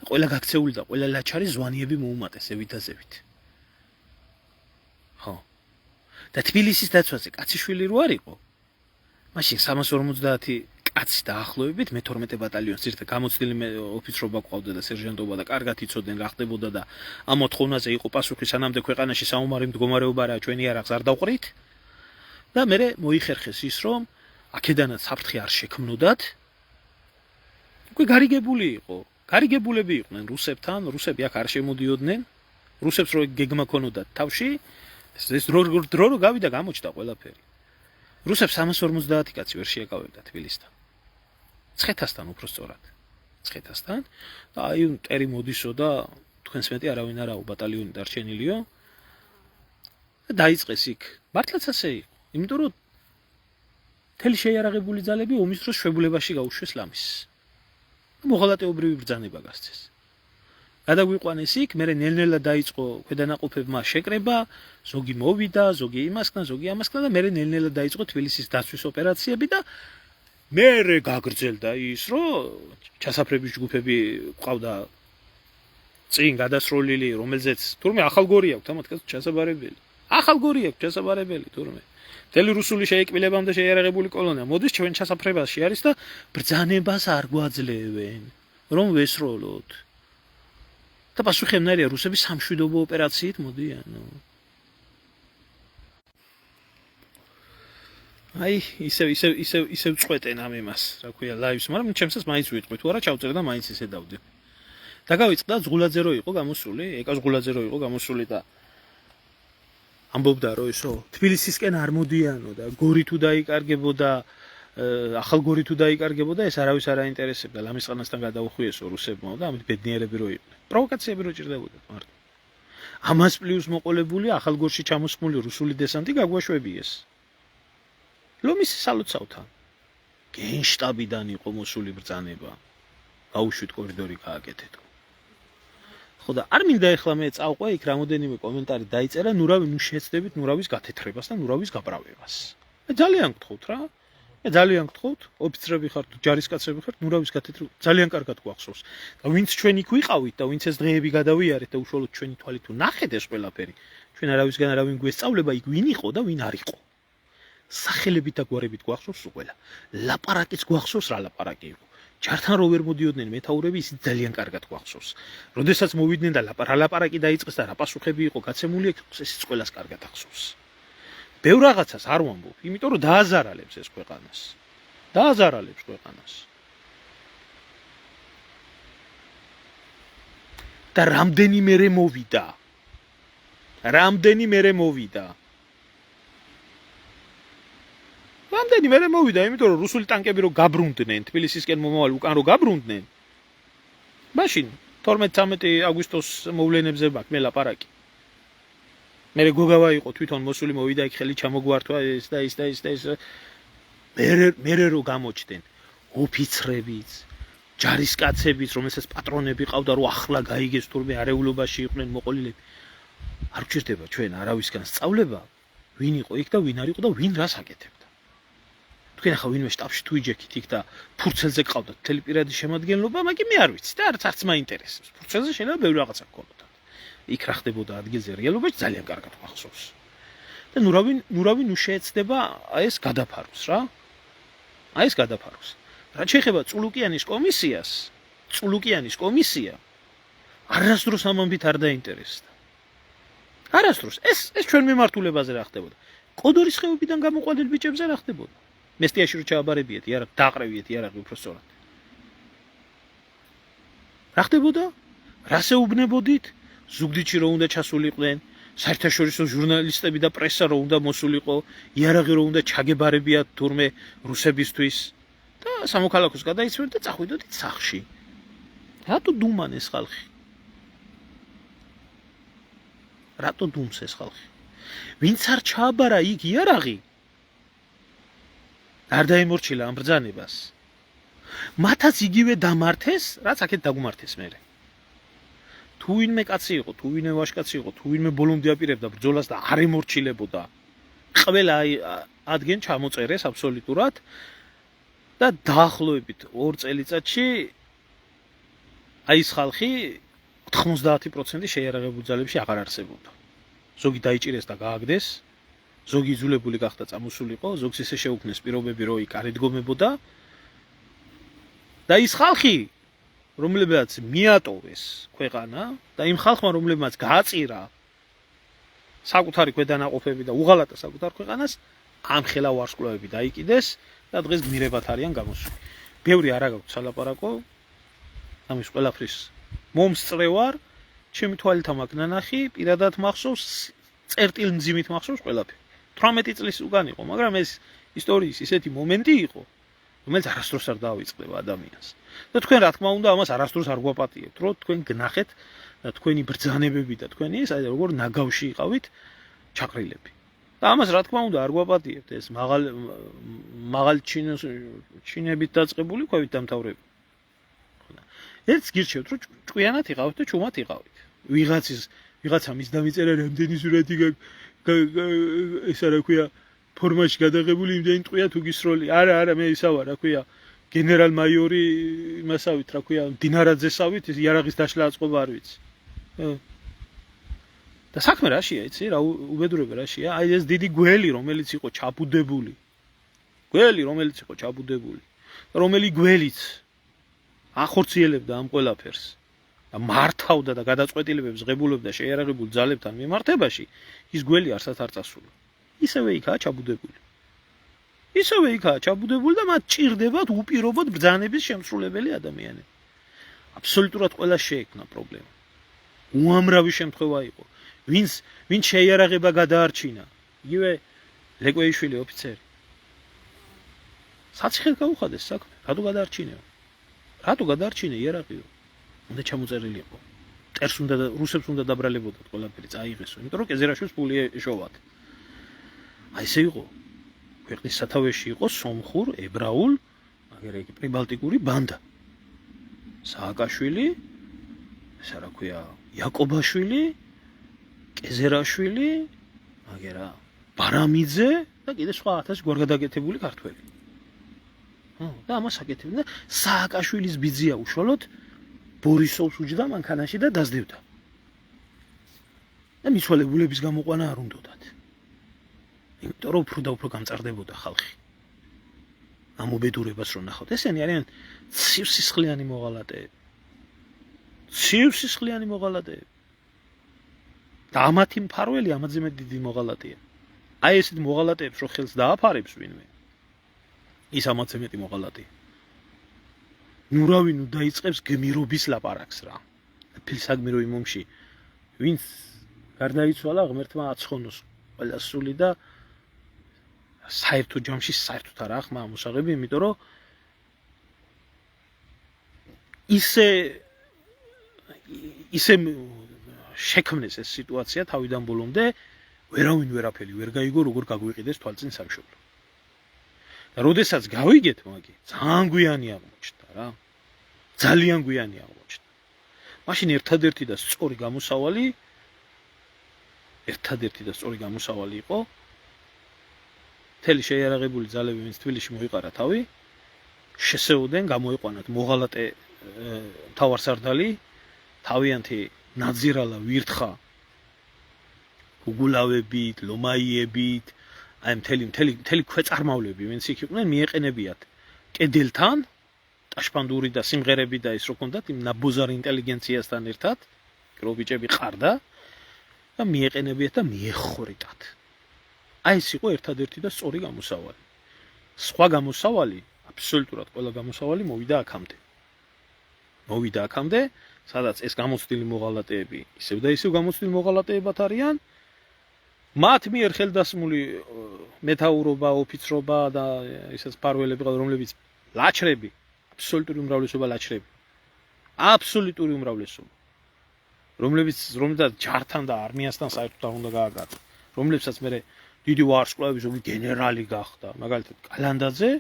ყველა გაქცეული და ყველა ლაჩარი ზვანიები მოუმატეს ევითაზევით. ხო. და თბილისის დაცვაზე კაციშვილი რო არ იყო. მაშინ 350 კაცი დაახლოებით მე-12 ბატალიონს ერთად გამოცდილი ოფიცრობა ყავდა და სერჟანტობა და კარგად იცოდნენ რა ხდებოდა და ამ მოთხოვნაზე იყო პასუხი სანამდე ქვეყანაში საომარი მდგომარეობა რა ჩვენი იარაღს არ დავყრით და მე მოიხერხეს ის რომ აქედანაც საფრთხე არ შექმნოდათ. უკვე გარიგებულები იყვნენ რუსებთან, რუსები აქ არ შემოდიოდნენ, რუსებს რო გეგმა ქონოდათ თავში, ეს დრო რო გავიდა გამოჩნდა ყველაფერი. რუსებს 350 კაცი ვერ შეეკავებდა თბილისთან. ცხეთასთან უფრო სწორად. ცხეთასთან და აი მტერი მოდისო და თქვენს მეტი არავინ არაო ბატალიონი დარჩენილიო. და დაიწყეს იქ. მართლაც ასე იყო. იმიტომ რომ მთელი შეიარაღებული ძალები ომის დროს შვებულებაში გაუშვეს ლამის. მოღალატეობრივი ბრძანება გასცეს. გადაგვიყვანეს იქ, მე ნელ-ნელა დაიწყო ქვედანაყოფებმა შეკრება, ზოგი მოვიდა, ზოგი იმასკნა, ზოგი ამასკნა და მე ნელ-ნელა დაიწყო თბილისის დაცვის ოპერაციები და მე გაგრძელდა ის, რომ ჩასაფრების ჯგუფები ყავდა წინ გადასროლილი, რომელზეც თურმე ახალგორი აქვს, ამათაც ჩასაბარებელი. ახალგორი აქვს ჩასაბარებელი თურმე. მთელი რუსული შეიკმილებამდე შეიარაღებული კოლონია მოდის ჩვენ ჩასაფრებაში არის და ბრძანებას არ გვაძლევენ რომ ვესროლოთ და პასუხი ამნაირია რუსები სამშვიდობო ოპერაციით მოდიან აი ისევ წვეტენ ამ იმას რა ქვია ლაივს მაგრამ ჩემსაც მაინც ვიტყვი თუ არა ჩავწერე და მაინც ისე დავდე და გავიწყდა ზღულაძე რო იყო გამოსული ეკა ზღულაძე რო იყო გამოსული და ამბობდა რომ ისო თბილისისკენ არ მოდიანო და გორი თუ დაიკარგებოდა ახალგორი თუ დაიკარგებოდა ეს არავის არ აინტერესებდა ლამისყანასთან გადაუხვიესო რუსებმა და ამით ბედნიერები რო იყვნენ პროვოკაციები რო ჭირდებოდა მარტო ამას პლუს მოყოლებული ახალგორში ჩამოსხმული რუსული დესანტი გაგვაშვებიეს ლომის სალოცავთან გენშტაბიდან იყო მოსული ბრძანება გაუშვით კორიდორი გააკეთეთო ხო და არ მინდა ეხლა მე წავყვე იქ რამოდენიმე კომენტარი დაიწერა ნუ შეეცდებით ნურავის გათეთრებას და ნურავის გაბრალებას. მე ძალიან გთხოვთ რა. მე ძალიან გთხოვთ, ოფიცრები ხართ, ჯარისკაცები ხართ, ნურავის გათეთრება ძალიან კარგად გვახსოვს. და ვინც ჩვენ იქ ვიყავით და ვინც ეს დღეები გადავიარეთ და უშუალოდ ჩვენი თვალით თუ ნახეთ ეს ყველაფერი, ჩვენ არავისგან არავინ გვესწავლება იქ ვინ იყო და ვინ არ იყო. სახელებით და გვარებით გვახსოვს უყველა. ლაპარაკიც გვახსოვს რა ლაპარაკი იყო. ჯართან რო ვერ მოდიოდნენ მეთაურები, ის ძალიან კარგად გვახსოვს. როდესაც მოვიდნენ და ლაპარაკი დაიწყეს და რა პასუხები იყო გაცემული, ესეც ყველას კარგად ახსოვს. ბევრ რაღაცას არ ვამბობ, იმიტომ რომ დააზარალებს ეს ქვეყანას. დააზარალებს ქვეყანას. და რამდენიმე მოვიდა. რამდენიმე მოვიდა, იმიტომ რომ რუსული ტანკები რო გაბრუნდნენ, თბილისისკენ მომავალ უკან რო გაბრუნდნენ. მაშინ 12-13 აგვისტოს მოვლენებზე მაქვს მე ლაპარაკი. მე გოგავა იყო თვითონ მოსული მოვიდა იქ ხელი ჩამოგვართვა ეს და ის. მე რო გამოჩდნენ ოფიცრებიც, ჯარისკაცებიც, რომელსაც პატრონები ყავდა რო ახლა გაიგეს თურმე არეულობაში იყვნენ მოყოლილები. არ გჭირდება ჩვენ არავისგან სწავლება, ვინ იყო იქ და ვინ არ იყო და ვინ რას აკეთებდა. თქვენ ახლა ვინმე შტაბში თუ იჯექით იქ და ფურცელზე გყავდათ მთელი პირადი შემადგენლობა, მაგრამ მე არ ვიცი და არც მაინტერესებს. ფურცელზე შეიძლება ბევრი რაღაცა გქონოდა. იქ რა ხდებოდა ადგილზე რეალობაში ძალიან კარგად გვახსოვს. და ნურავი შეეცდება ეს გადაფაროს რა. ეს გადაფაროს. რაც შეეხება წულუკიანის კომისია არასდროს ამამბით არ დაინტერესდა. არასდროს ეს ჩვენ მიმართულებაზე რა ხდებოდა. კოდორის ხეობიდან გამოყვანილ ბიჭებზე რა ხდებოდა. მესტიაში რო ჩააბარებიეთ, იარაღ დაყრევიეთ იარაღი უბრალოდ. რა ხდებოდა? რას ეუბნებოდით? ზუგდიდში რო უნდა ჩასულიყვნენ, საერთაშორისო ჟურნალისტები და პრესა რო უნდა მოსულიყო, იარაღი რო უნდა ჩაგებარებიათ თურმე რუსებისთვის და სამოქალაქოს გადაიცვენ და წახვიდოდით სახლში. რატო დუმან ეს ხალხი? რატო დუმს ეს ხალხი? ვინც არ ჩააბარა იქ იარაღი? არ დაემორჩილა ამ ბრძანებას. მათაც იგივე დამართეს, რაც აქეთ დაგუმართეს მერე. თუ ვინმე კაცი იყო, თუ ვინმე ვაჟკაცი იყო, თუ ვინმე ბოლომდე აპირებდა ბრძოლას და არ ემორჩილებოდა, ყველა ადგენ ჩამოწერეს აბსოლუტურად და დაახლოებით 2 წელიწადში ეს ხალხი 90% შეიარაღებულ ძალებში აღარ არსებობდა. ზოგი დაიჭირეს და გააგდეს, ზოგი იძულებული გახდა წამოსულიყო, ზოგს ისე შეუქმნეს პირობები, რომ იქ არ ედგომებოდა და ის ხალხი რომლებიც მიატოვეს ქვეყანა და იმ ხალხმა რომლებმაც გააწირა საკუთარი ქვედანაყოფები და უღალატა საკუთარ ქვეყანას, ამ ხელა ვარსკვლავები დაიკიდეს და დღეს გმირებად არიან გამოსული. ბევრი არა გაქვს სალაპარაკო ამის ყველაფრის მომსწრე ვარ, ჩემი თვალით ამაკ ნანახი, პირადად მახსოვს, წერტილმძიმით მახსოვს ყველაფერი. 18 წლის უკან იყო, მაგრამ ეს ისტორიის ისეთი მომენტი იყო, რომელიც არასდროს არ დაავიწყდება ადამიანს. და თქვენ რა თქმა უნდა ამას არასდროს არ გვაპატიებთ, რომ თქვენ გნახეთ და თქვენი ბრძანებები და თქვენი ეს აი როგორ ნაგავში იყავით ჩაყრილები. და ამას რა თქმა უნდა არ გვაპატიებთ ეს მაღალ ჩინებით დაწყებული ქვევით დამთავრებული. ერთს გირჩევთ, რომ ჭკვიანად იყავით და ჩუმად იყავით. ვიღაცა მის დამიწერა რამდენი სურათი ესა რა ქვია ფორმაში გადაღებული იმდენი ტყვია თუ გისროლი. არა, მე ისა ვარ, რა ქვია, გენერალ-მაიორი იმასავით, რა ქვია, დინარაძესავით, ის იარაღის დაშლა აწყობა არ ვიცი. და საქმე რაშია, იცი, რა უბედურება რაშია? აი ეს დიდი გველი, რომელიც იყო ჩაბუდებული. რომელი გველიც ახორციელებდა ამ ყველაფერს და მართავდა და გადაწყვეტილებებს ღებულობდა შეიარაღებულ ძალებთან მიმართებაში, ის გველი არსად არ წასულა. ისევე იქაა ჩაბუდებული და მათ ჭირდებათ უპირობოდ ბრძანების შემსრულებელი ადამიანები. აბსოლუტურად ყველა შეექმნა პრობლემა. უამრავი შემთხვევა იყო. ვინც შეიარაღება გადაარჩინა, იგივე ლეკვეიშვილი ოფიცერი. საციხედ გაუხადეს საქმე, რატო გადაარჩინე იარაღიო? უნდა ჩამოწერილი იყო. მტერს უნდა და რუსებს უნდა დაბრალებოდათ ყველაფერი წაიღესო, იმიტომ რომ კეზერაშვილს ფული ეშოვათ. აი ესე იყო. ქვეყნის სათავეში იყო სომხურ, ებრაულ, აგერ იგი პრიბალტიკური ბანდა. სააკაშვილი ეს რა ქვია, იაკობაშვილი, კეზერაშვილი, მაგერა, ბარამიძე და კიდე სხვა 1000 გვარგადაკეთებული ქართველი. და ამას აკეთებდნენ სააკაშვილის ბიძია უშუალოდ ბორისოვს უჯდა მანქანაში და დაძდევდა. და მიცვალებულების გამოყვანა არ უნდათ. იმიტომ რომ უფრო და უფრო გამწარდებოდა ხალხი. ამ უბედურებას რო ნახავთ, ესენი არიან ცივსისხლიანი მოღალატეები. ცივსისხლიანი მოღალატეები. და ამათი მფარველი ამაზე მეტ დიდი მოღალატეა. აი ესეთ მოღალატეებს რო ხელს დააფარებს ვინმე, ის ამაზე მეტი მოღალატეა. ნუ რავი, ნუ დაიწყებს გმირობის ლაპარაკს რა. ფილსაგმირო იმ ომში, ვინც გარდაიცვალა ღმერთმა აცხონოს ყველა სული და საერთო ჯამში საერთოდ არა ხმა მოსაღები, იმიტომ რომ ისე შექმნეს ეს სიტუაცია თავიდან ბოლომდე, ვერავინ ვერაფერი ვერ გაიგო, როგორ გაგვიყიდეს თვალწინ სამშობლო. და როდესაც გავიგეთ მაგი, ძალიან გვიანი აღმოჩნდა რა. ძალიან გვიანი აღმოჩნდა. მაშინ ერთადერთი და სწორი გამოსავალი იყო მთელი შეიარაღებული ძალები, ვინც თბილისში მოიყარა თავი, შესეუდნენ გამოიყვანათ მოღალატე მთავარსარდალი, თავიანთი ნაძირალა ვირთხა გუგულავებით, ლომაიებით, აი მთელი ქვეწარმავლები, ვინც იქ იყვნენ, მიეყენებიათ კედელთან, ტაშპანდური და სიმღერები და ის რო ქონდათ იმ ნაბოზარ ინტელიგენციასთან ერთად, რო ბიჭები ყარდა და მიეყენებიათ და მიეხორიტათ. აი ეს იყო ერთადერთი და სწორი გამოსავალი. სხვა გამოსავალი, აბსოლუტურად ყველა გამოსავალი მოვიდა აქამდე, სადაც ეს გამოცდილი მოღალატეები ისევ და ისევ გამოცდილი მოღალატეებად არიან. მათ მიერ ხელდასმული მეთაურობა, ოფიცრობა და ისეთ მფარველები, რომლებიც ლაჩრები, აბსოლუტური უმრავლესობა ლაჩრები. აბსოლუტური უმრავლესობა. რომლებიც ჯართან და არმიასთან საერთოდ არ უნდა გააკარგო. რომლებსაც მე დიდი ვარსკვლავი ზოგი გენერალი გახდა, მაგალითად კალანდაძე,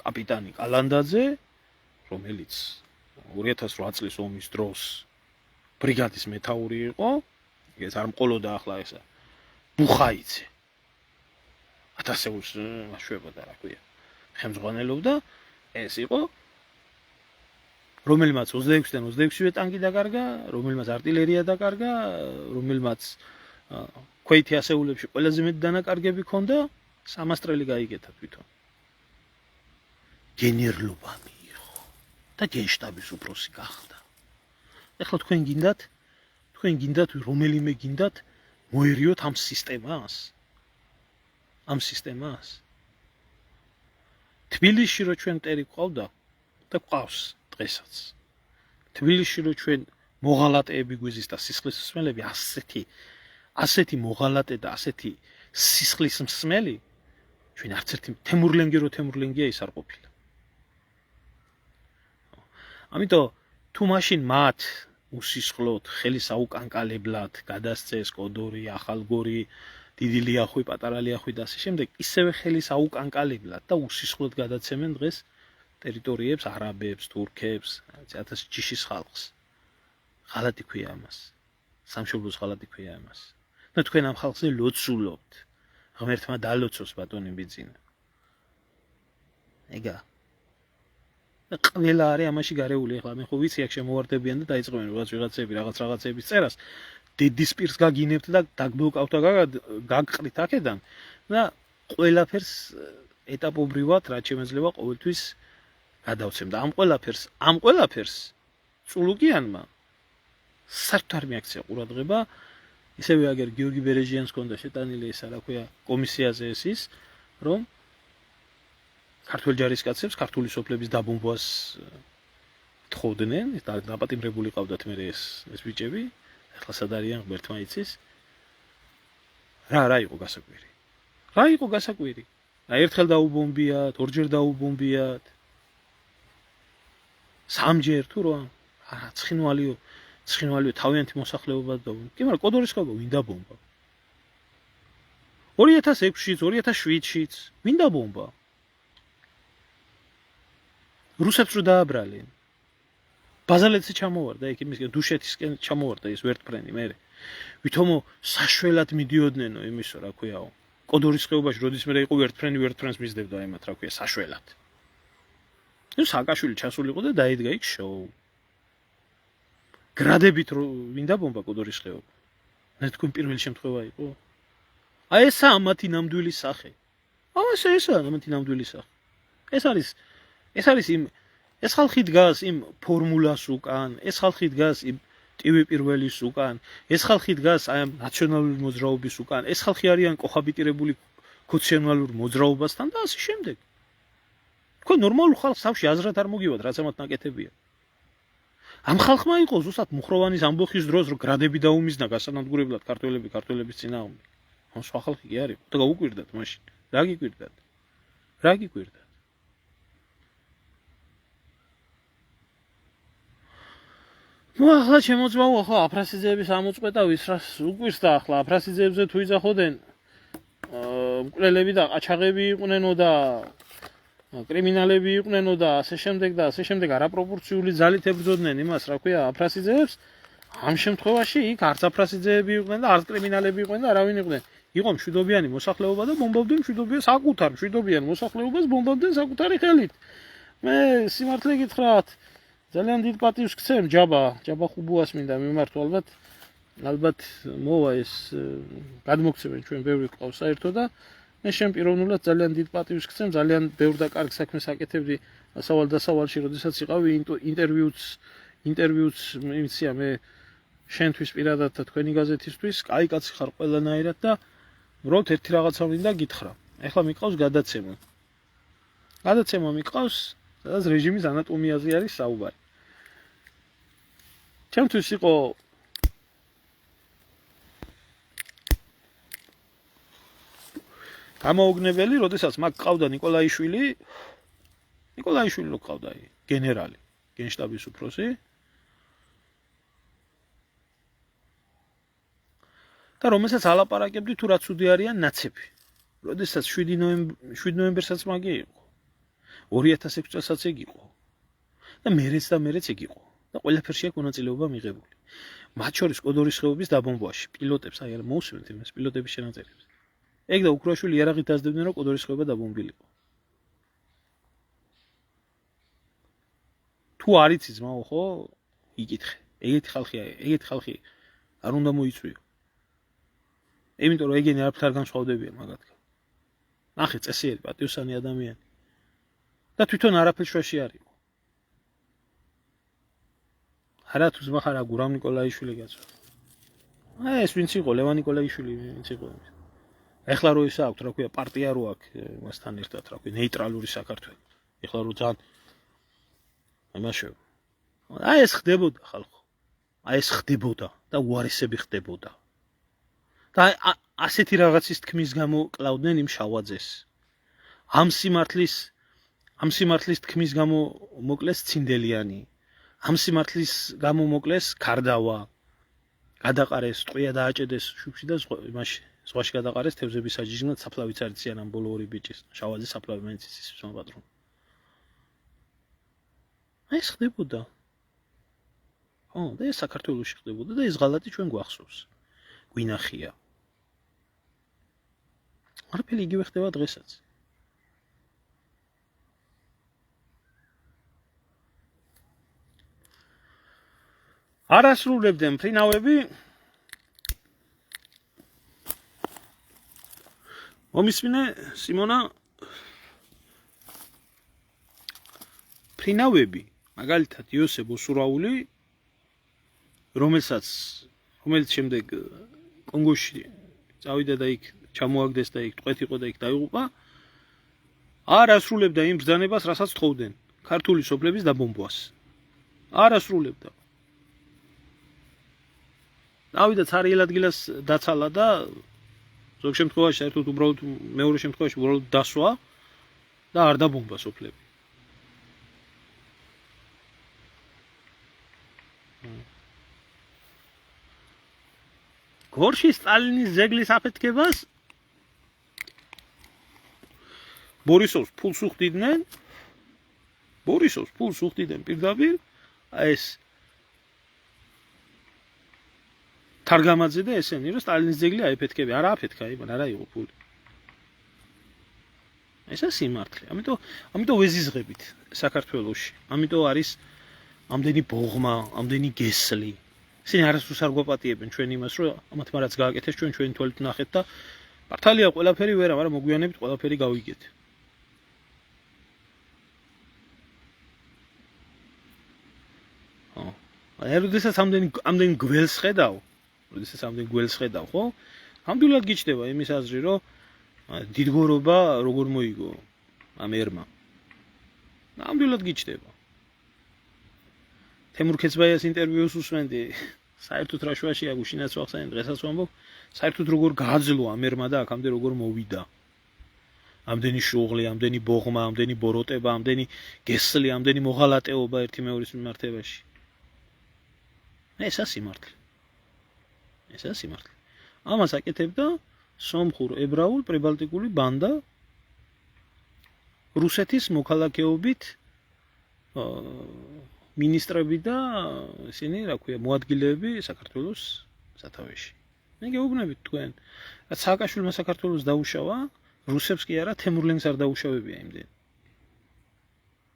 კაპიტანი კალანდაძე, რომელიც 2008 წლის ომის დროს ბრიგადის მეთაური იყო, ეს არ მყოლოდა ახლა ესა. ბუხაიძე. 1000-ს აშვებოდა რა ქვია. ხელმძღვანელობდა, ეს იყო რომელმაც 26-დან 26-ვე ტანკი დაკარგა, რომელმაც არტილერია დაკარგა, რომელმაც ქვეითი ასეულებში ყველაზე მეტი დანაკარგები ჰქონდა, 300 წელი გაიგეთა თვითონ. გენერლობა მიიღო და გენშტაბის უფროსი გახდა. ეხლა თქვენ გინდათ რომელიმე გინდათ მოერიოთ ამ სისტემას. თბილისში რო ჩვენ მტერი ყავდა და ყავს დღესაც. თბილისში რო ჩვენ მოღალატეები გვიზის და სისხლის მსმელები ასეთი მოღალატე და ასეთი სისხლის მსმელი ჩვენ არც ერთი თემურლენგია ის არ ყოფილა. ამიტომ თუ მაშინ მათ უსისხლოდ ხელის აუკანკალებლად გადასცეს კოდორი, ახალგორი, დიდი ლიახვი, პატარა ლიახვი და ასე შემდეგ, ისევე ხელის აუკანკალებლად და უსისხლოდ გადაცემენ დღეს ტერიტორიებს, არაბებს, თურქებს, 1000 ჯიშის ხალხს. ღალატი ქვია ამას. სამშობლოს ღალატი ქვია ამას. და თქვენ ამ ხალხზე ლოცულობთ. ღმერთმა დალოცოს ბატონი ბიძინა. ეგა. და ყველა არის ამაში გარეული. ახლა მე ხო ვიცი აქ შემოვარდებიან და დაიწყებენ რაღაცების წერას. დედის პირს გაგინებთ და დაგბლოკავთ და გაგყრით აქედან და ყველაფერს ეტაპობრივად რაც შემეძლება ყოველთვის გადავცემ და ამ ყველაფერს წულუკიანმა საერთოდ არ მიაქცია ყურადღება. ისევე აგერ გიორგი ბერეჟიანს ჰქონდა შეტანილი ეს რა ქვია კომისიაზე ის რომ ქართულ ჯარისკაცებს ქართული სოფლების დაბომბვას თხოვდნენ და დაპატიმრებული ყავდათ მე ეს ბიჭები. ახლა სად არიან ღმერთმა იცის. რა იყო გასაკვირი? ერთხელ დაუბომბიათ, ორჯერ დაუბომბიათ. სამჯერ თუ რა? ცხინვალიო თავიანთი მოსახლეობა დაუბომბა. კი, მაგრამ კოდორის ხალხო ვინ დაბომბა? 2006-ში, 2007-შიც ვინ დაბომბა? რუსებს რო დააბრალენ. ბაზალეთზე ჩამოვარდა იქ იმისკენ დუშეთისკენ ჩამოვარდა ის ვერტფრენი მე ვითომო საშველად მიდიოდნენ იმისო რა ქვიაო კოდორის ხეობაში როდის მე იყო ვერტფრენს მისდევდა ემათ რა ქვია საშველად ნუ საკაშვილი ჩასულიყო და დაიდგა იქ შოუ გრადებით ვინდა ბომბა კოდორის ხეობა მე თქვენ პირველი შემთხვევა იყო აი ესა მათი ნამდვილი სახე ესა მათი ნამდვილი სახე ეს არის იმ ეს ხალხი დგას იმ ფორმულას უკან ეს ხალხი დგას იმ ტივი პირველის უკან ეს ხალხი დგას აი ამ ნაციონალური მოძრაობის უკან ეს ხალხი არიან კოჰაბიტირებული ქუციანალურ მოძრაობასთან და ასე შემდეგ თქვენ ნორმალურ ხალხს თავში აზრად არ მოგივათ რაც ამათ ნაკეთებია ამ ხალხმა იყო ზუსტად მუხროვანის ამბოხის დროს რომ გრადები დაუმიზნა გასანადგურებლად ქართველების წინააღმდეგ ამ სხვა ხალხი კი არის და გაუკვირდათ მაშინ რა გიკვირდათ ნუ ახლა შემოწმაო ხო აფრასიძეების ამოწყვეტა ვისრას უკვირს და ახლა აფრასიძეებზე თუ იძახოდნენ მკვლელები და ყაჩაღები იყვნენო და კრიმინალები იყვნენო და ასე შემდეგ არაპროპორციული ძალით ებრძოდნენ იმას რა ქვია აფრასიძეებს ამ შემთხვევაში იქ არც აფრასიძეები იყვნენ და არც კრიმინალები იყვნენ და არავინ იყვნენ იყო მშვიდობიანი მოსახლეობა და ბომბავდნენ საკუთარ მშვიდობიან მოსახლეობას ბომბავდნენ საკუთარი ხელით მე სიმართლე გითხრათ ძალიან დიდ პატივს გცემ ჯაბა ხუბუას მინდა მიმართო ალბათ მოვა ეს გადმოგცემენ ჩვენ ბევრი ყავს საერთო და მე შენ პიროვნულად ძალიან დიდ პატივს გცემ ძალიან ბევრ და კარგ საქმეს აკეთებდი სავალ-დასავალში როდესაც იყავი ინტერვიუც მიცია მე შენთვის პირადად და თქვენი გაზეთისთვის კაი კაცი ხარ ყველანაირად და უბრალოდ ერთი რაღაცა მინდა გითხრა ეხლა მიყავს გადაცემა მიყავს სადაც რეჟიმის ანატომიაზე არის საუბარი ჩემთვის იყო გამოუგნებელი როდესაც მაგ ყავდა ნიკოლაიშვილი რო ყავდა გენერალი გენშტაბის უფროსი და რომელსაც ალაპარაკებდი თუ რა ცუდი არიან ნაცები როდესაც 7 ნოემბერსაც მაგი იყო 2006 წელსაც ეგ იყო და მერეც ეგ იყო და ყველაფერში აქვს მონაწილეობა მიღებული მათ შორის კოდორის ხეობის დაბომბვაში პილოტებს აი არ მოусვენთ იმას პილოტების შენაწერებს ეგ და უკრაშვილი იარაღით დაძდებდნენ რომ კოდორის ხეობა დაბომბილიყო თუ არ იცი ძმაო ხო იკითხე ეგეთი ხალხი არ უნდა მოიწვიო იმიტომ რომ ეგენი არაფერ არ განსხვავდებიან მაგათგან ნახე წესიერი პატიოსანი ადამიანი და თვითონ არაფერ შუაში არ იყო არა თუ ზმახარა გურამ ნიკოლაიშვილი გაწვა აი ეს ვინც იყო ლევან ნიკოლაიშვილი ვინც იყო ეხლა რო ის აქვს რა ქვია პარტია რო აქვს მასთან ერთად რა ქვია ნეიტრალური საქართველო ეხლა რო ძალიან ამაშო აი ეს ხდებოდა ხალხო აი ეს ხდებოდა და უარესები ხდებოდა და ასეთი რაღაცის თქმის გამო კლავდნენ იმ შავაძეს ამ სიმართლის თქმის გამო მოკლეს ცინდელიანი ამ სიმართლის გამო მოკლეს ქარდავა გადაყარეს ტყვია დააჭედეს შუბში და იმაში ზღვაში გადაყარეს თევზების აჯიჟნად საფლავიც არიციან ამ ბოლო ორი ბიჭის შავაძის საფლავი მენცის სულ პატრონ აი ეს ხდებოდა ხო და ეს საქართველოში ხდებოდა და ეს ღალატი ჩვენ გვახსოვს გვინახია არაფერი იგივე ხდება დღესაც არასრულებდნენ ფრინავები მომისმინე სიმონა ფრინავები მაგალითად იოსებ ოსურაული რომელიც შემდეგ კონგოში წავიდა და იქ ჩამოაგდეს და იქ ტყვეთ იყო და იქ დაიღუპა არ ასრულებდა იმ ბრძანებას რასაც თხოვდნენ ქართული სოფლების დაბომბვას არ ასრულებდა დავიდა ცარიელ ადგილას დაცალა და ზოგ შემთხვევაში საერთოდ უბრალოდ მეორე შემთხვევაში უბრალოდ დასვა და არ დაბომბა სოფლები გორში სტალინის ძეგლის აფეთქებას ბორისოვს ფულს უხდიდნენ პირდაპირ ეს თარგამაძე და ესენი რომ სტალინის ძეგლი აიფეთქები, არა აფეთქა, იმან არა იყო ფული. ესა სიმართლე. ამიტომ ვეზიზღებით საქართველოში. ამიტომ არის ამდენი ბოღმა, ამდენი გესლი. ისინი არასდროს არ გვაპატიებენ ჩვენ იმას, რომ ამათ მარაც გააკეთეს ჩვენი თვალით ნახეთ და მართალია ყველაფერი ვერა, მაგრამ მოგვიანებით ყველაფერი გავიგეთ. როდესაც ამდენი გველს ხედავ, ხო? ამდენად გიჩნდება იმის აზრი, რომ დიდგორობა როგორ მოიგო ამ ერმა. ამდენად გიჩნდება. თემურ ქეცბაიას ინტერვიუს უსმენდი, საერთოდ რა შუაშია გუშინაც ვახსენე, დღესაც ვამბობ, საერთოდ როგორ გააძლო ამ ერმა და აქამდე როგორ მოვიდა. ამდენი შუღლი, ამდენი ბოღმა, ამდენი ბოროტება, ამდენი გესლი, ამდენი მოღალატეობა ერთი მეორის მიმართებაში. ესა სიმართლე. ამას აკეთებდა სომხურ ებრაულ პრიბალტიკული ბანდა რუსეთის მოქალაქეობით მინისტრები და ისინი, რა ქვია, მოადგილეები საქართველოს სათავეში. მე გეუბნებით თქვენ, რაც სააკაშვილმა საქართველოს დაუშავა, რუსებს კი არა, თემურლენგს არ დაუშავებია იმდენ.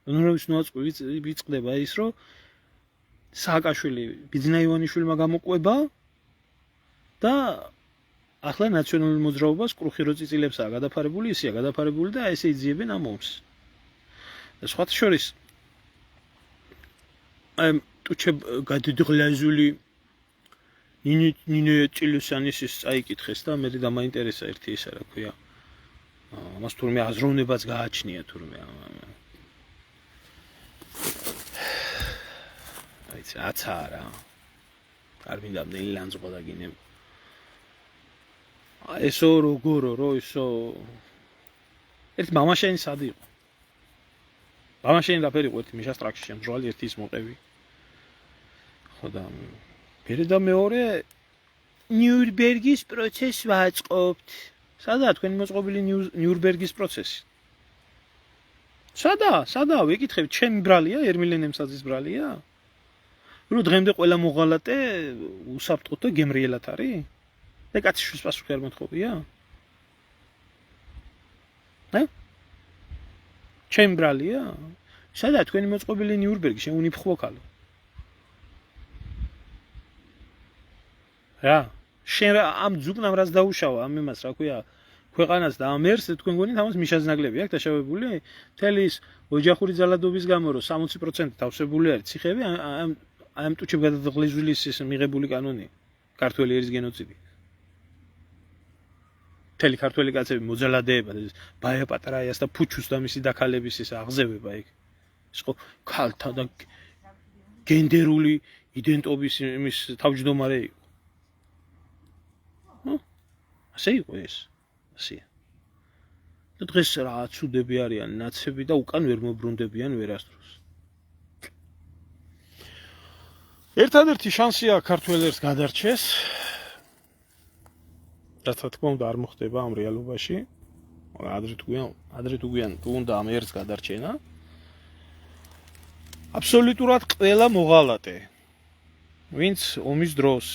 ნურავის ნოაწყი ვიწყდება ის, რომ სააკაშვილი ბიძინა ივანიშვილმა გამოყვება და ახლა ნაციონალურ მოძრაობას კრუხი რო წიწილებსაა გადაფარებული, ისეა გადაფარებული და ესე იძიებენ ამ ომს. და სხვათა შორის ამ ტუჩე გადიდღლაზული ნინო ჭილოსანის წაიკითხეს და მე დამაინტერესა ერთი ისა, რა ქვია. მას თურმე აზროვნებაც გააჩნია თურმე. აცა რა. არ მინდა მნელი ლანძღვა დაგინებ. ესო როგორო რო ისო ერთ მამაშენი სად იყო? მამაშენი რაფერი იყო ერთი მიშას ტრაქში შემძრალი ერთი ის მოყევი. ხო და მერე და მეორე ნიურნბერგის პროცესს ვაწყობთ. სადაა თქვენი მოწყობილი ნიურნბერგის პროცესი? სადა ვიკითხებით, ჩემი ბრალია, ერმილენ ემსაძის ბრალია? რო დღემდე ყველა მოღალატე უსაფრთხოდ და გემრიელად არის? და კაციშვილს პასუხი არ მოთხოვია? ჩემი ბრალია? სადაა თქვენი მოწყობილი ნიურნბერგი, შეუნიფხო ქალო? რა, შენ ამ ძუკნამ რას დაუშავა ამ იმას, რა ქვია, ქვეყანას და ამ ერს თქვენ გონით ამას მიშაზნაკლები აქვს დაშავებული? მთელი ის ოჯახური ძალადობის გამო რომ 60% თავსებული არის ციხეები, ამ ტუჩებ გადადღლიზვილის ის მიღებული კანონი, ქართველი ერის გენოციდი. მთელი ქართველი კაცები მოძალადეება, ბაია პატრაიას და ფუჩუს და მისი დაქალების ის აღზევება იქ. ის ხო ქალთა და გენდერული იდენტობის იმის თავმჯდომარე იყო. ასე იყო ეს. ასეა. და დღეს რა აცუდები არიან ნაცები და უკან ვერ მობრუნდებიან ვერასდროს. ერთადერთი შანსია ქართველებს გადარჩეს. რაც თქმა უნდა არ მოხდება ამ რეალობაში. ადრე თუ გვიან თუ უნდა ამ ერთს გადარჩენა. აბსოლუტურად ყველა მოღალატე, ვინც ომის დროს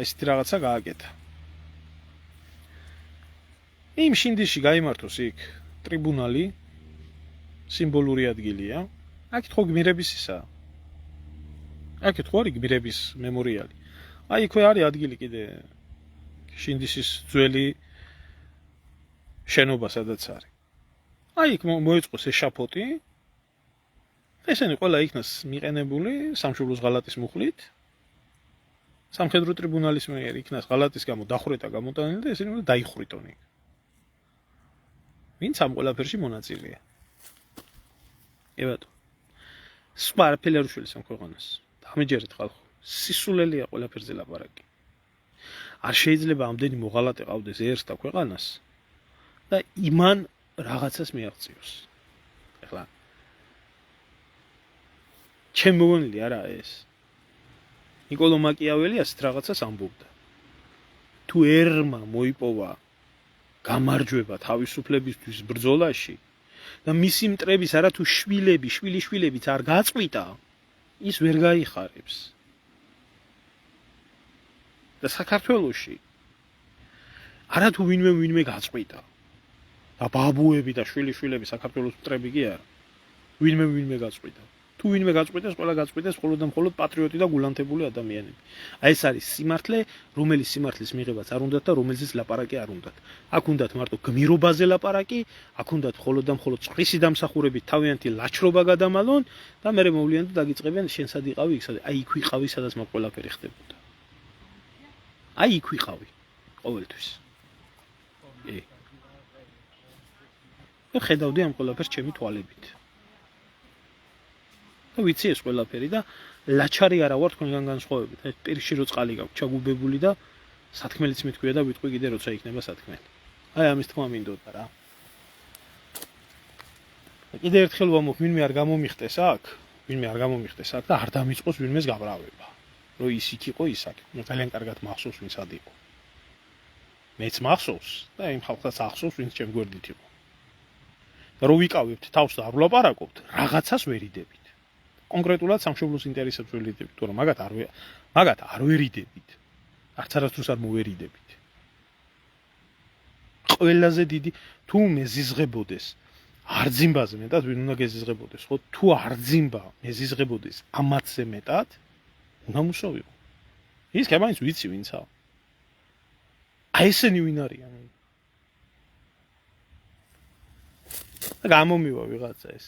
ესეთი რაღაცა გააკეთა. იმ შინდიში გაიმართოს იქ ტრიბუნალი, სიმბოლური ადგილია. აქეთ ხო გმირების ისა. აქეთ ხო არის გმირების მემორიალი. აი იქვე არის ადგილი კიდე შინდისის ძველი შენობა სადაც არის. აი იქ მოეწყოს ეშაფოტი. ესენი ყველა იქნას მიყენებული სამშობლოს ღალატის მუხლით. სამხედრო ტრიბუნალის მიერ იქნას ღალატის გამო დახვრეტა გამოტანილი და ესენი უნდა დაიხვრიტონ იქ. ვინც ამ ყველაფერში მონაწილეა. ებატო. სხვა არაფერი არ უშველეს ამ ქვეყანას. დამეჯერეთ ხალხო. სისულელია ყველაფერზე ლაპარაკი. არ შეიძლება ამდენი მოღალატე ყავდეს ერს და ქვეყანას და იმან რაღაცას მიაღწიოს. ეხლა ჩემ მოგონილი არა ეს. ნიკოლო მაკიაველი ასეთ რაღაცას ამბობდა. თუ ერმა მოიპოვა გამარჯვება თავისუფლებისთვის ბრძოლაში და მისი მტრების არა თუ შვილებიც არ გაწყვიტა, ის ვერ გაიხარებს. და საქართველოში არა თუ ვინმე გაწყვიტა. და ბაბუები და შვილიშვილები საქართველოს მტრები კი არა. ვინმე გაწყვიტა. თუ ვინმე გაწყვიტეს, ყველა გაწყვიტეს მხოლოდ და მხოლოდ პატრიოტი და გულანთებული ადამიანები. აი ეს არის სიმართლე, რომელიც სიმართლის მიღებაც არ უნდათ და რომელზეც ლაპარაკი არ უნდათ. აქ უნდათ მარტო გმირობაზე ლაპარაკი, აქ უნდათ მხოლოდ და მხოლოდ წრისი დამსახურებით თავიანთი ლაჩრობა გადამალონ და მერე მოვლიან და დაგიწყებიან შენ სად იყავი, იქ სად. აი იქ ვიყავი, სადაც მაგ ყველაფერი ხდებოდა. აი იქ ვიყავი ყოველთვის. და ხედავდი ამ ყველაფერს ჩემი თვალებით. და ვიცი ეს ყველაფერი და ლაჩარი არა ვარ თქვენგან განსხვავებით. პირში რო წყალი გაქვს ჩაგუბებული და სათქმელიც მithქვია და ვიტყვი კიდე როცა იქნება სათქმელი. აი ამის თქმა მინდოდა რა. კიდე ერთხელ ვამბობ, ვინმე არ გამომიხდეს აქ და არ დამიწყოს ვინმეს გაბრალება. რომ ის იქ იყო, ის აქ. ძალიან კარგად მახსოვს ვინ სად იყო. მეც მახსოვს და იმ ხალხსაც ახსოვს, ვინც ჩემ გვერდით იყო. და რო ვიკავებთ თავს და არ ვლაპარაკობთ, რაღაცას ვერიდებით. კონკრეტულად სამშობლოს ინტერესებს ვერიდებით, თორემ მაგათ არ ვერიდებით. არც არასდროს არ მოვერიდებით. ყველაზე დიდი თუ მეზიზღებოდეს არძიმბაზე მეტად ვინ უნდა გეზიზღებოდეს, ხო? თუ არძიმბა მეზიზღებოდეს ამათზე მეტად, უნდა მუსოვიყო. ის კაბაინს ვიცი ვინცა. აი ესენი ვინ არიან? და გამომივა ვიღაცა ეს.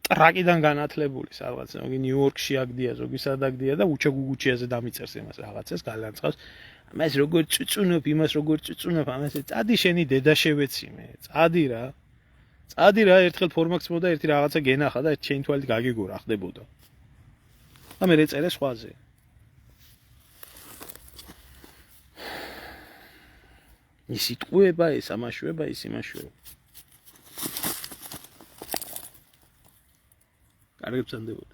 ტრაკიდან განათლებული სადღაც, ზოგი ნიუ-იორკში აგდია, ზოგი სადაგდია და უჩაგუგუჩიაზე დამიწერს იმას რაღაცას, გალანწყავს. მას როგორ წუწუნობ, იმას როგორ წუწუნობ, ამას წადი შენი დედა შევეცი მე. წადი რა, ერთხელ ფორმაქს მოდა ერთი რაღაცა გენახა და შენი თვალით გაგეგო რა ხდებოდა. და მე ეწერე სხვაზე. ის იტყუება, ეს ამაშუება, ის იმაშუება. კარგებს ანდებოდი.